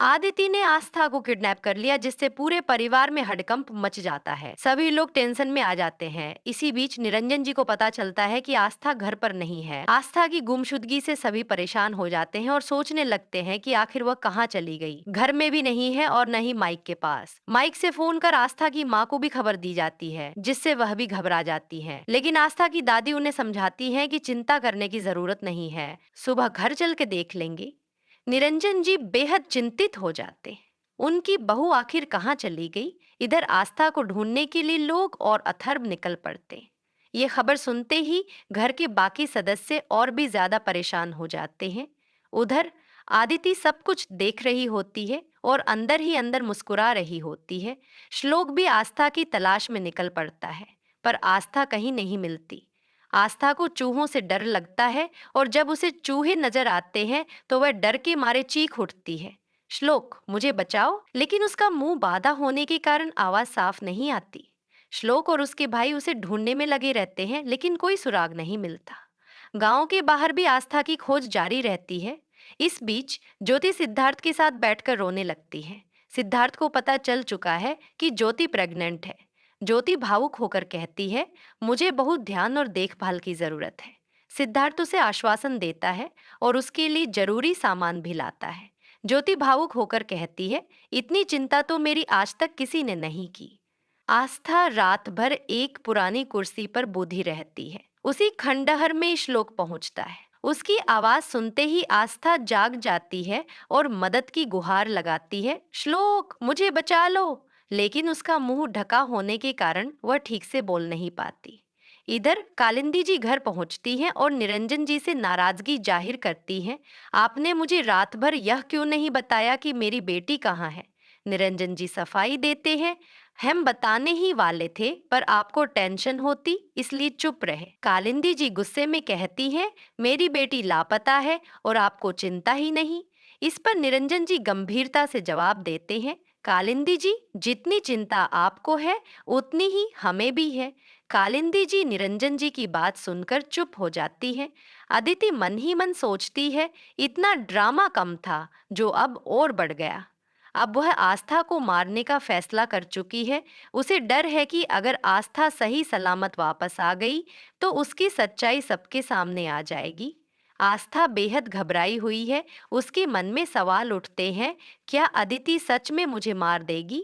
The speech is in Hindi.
आदिति ने आस्था को किडनैप कर लिया, जिससे पूरे परिवार में हड़कंप मच जाता है। सभी लोग टेंशन में आ जाते हैं। इसी बीच निरंजन जी को पता चलता है कि आस्था घर पर नहीं है। आस्था की गुमशुदगी से सभी परेशान हो जाते हैं और सोचने लगते हैं कि आखिर वह कहाँ चली गई। घर में भी नहीं है और न ही माइक के पास। माइक से फोन कर आस्था की माँ को भी खबर दी जाती है, जिससे वह भी घबरा जाती है। लेकिन आस्था की दादी उन्हें समझाती है कि चिंता करने की जरूरत नहीं है, सुबह घर चल के देख लेंगे। निरंजन जी बेहद चिंतित हो जाते। उनकी बहू आखिर कहाँ चली गई। इधर आस्था को ढूंढने के लिए लोग और अथर्व निकल पड़ते। ये खबर सुनते ही घर के बाकी सदस्य और भी ज्यादा परेशान हो जाते हैं। उधर आदिति सब कुछ देख रही होती है और अंदर ही अंदर मुस्कुरा रही होती है। श्लोक भी आस्था की तलाश में निकल पड़ता है, पर आस्था कहीं नहीं मिलती। आस्था को चूहों से डर लगता है और जब उसे चूहे नजर आते हैं तो वह डर के मारे चीख उठती है, श्लोक मुझे बचाओ। लेकिन उसका मुंह बाधा होने के कारण आवाज साफ नहीं आती। श्लोक और उसके भाई उसे ढूंढने में लगे रहते हैं, लेकिन कोई सुराग नहीं मिलता। गांव के बाहर भी आस्था की खोज जारी रहती है। इस बीच ज्योति सिद्धार्थ के साथ बैठकर रोने लगती है। सिद्धार्थ को पता चल चुका है कि ज्योति प्रेग्नेंट है। ज्योति भावुक होकर कहती है, मुझे बहुत ध्यान और देखभाल की जरूरत है। सिद्धार्थ उसे आश्वासन देता है और उसके लिए जरूरी सामान भी लाता है। ज्योति भावुक होकर कहती है, इतनी चिंता तो मेरी आज तक किसी ने नहीं की। आस्था रात भर एक पुरानी कुर्सी पर बूधी रहती है। उसी खंडहर में श्लोक पहुंचता है। उसकी आवाज सुनते ही आस्था जाग जाती है और मदद की गुहार लगाती है, श्लोक मुझे बचा लो। लेकिन उसका मुंह ढका होने के कारण वह ठीक से बोल नहीं पाती। इधर कालिंदी जी घर पहुंचती हैं और निरंजन जी से नाराजगी जाहिर करती हैं। आपने मुझे रात भर यह क्यों नहीं बताया कि मेरी बेटी कहाँ है। निरंजन जी सफाई देते हैं, हम बताने ही वाले थे पर आपको टेंशन होती इसलिए चुप रहे। कालिंदी जी गुस्से में कहती हैं, मेरी बेटी लापता है और आपको चिंता ही नहीं। इस पर निरंजन जी गंभीरता से जवाब देते हैं, कालिंदी जी जितनी चिंता आपको है उतनी ही हमें भी है। कालिंदी जी निरंजन जी की बात सुनकर चुप हो जाती हैं। अदिति मन ही मन सोचती है, इतना ड्रामा कम था जो अब और बढ़ गया। अब वह आस्था को मारने का फैसला कर चुकी है। उसे डर है कि अगर आस्था सही सलामत वापस आ गई तो उसकी सच्चाई सबके सामने आ जाएगी। आस्था बेहद घबराई हुई है। उसके मन में सवाल उठते हैं, क्या अदिति सच में मुझे मार देगी।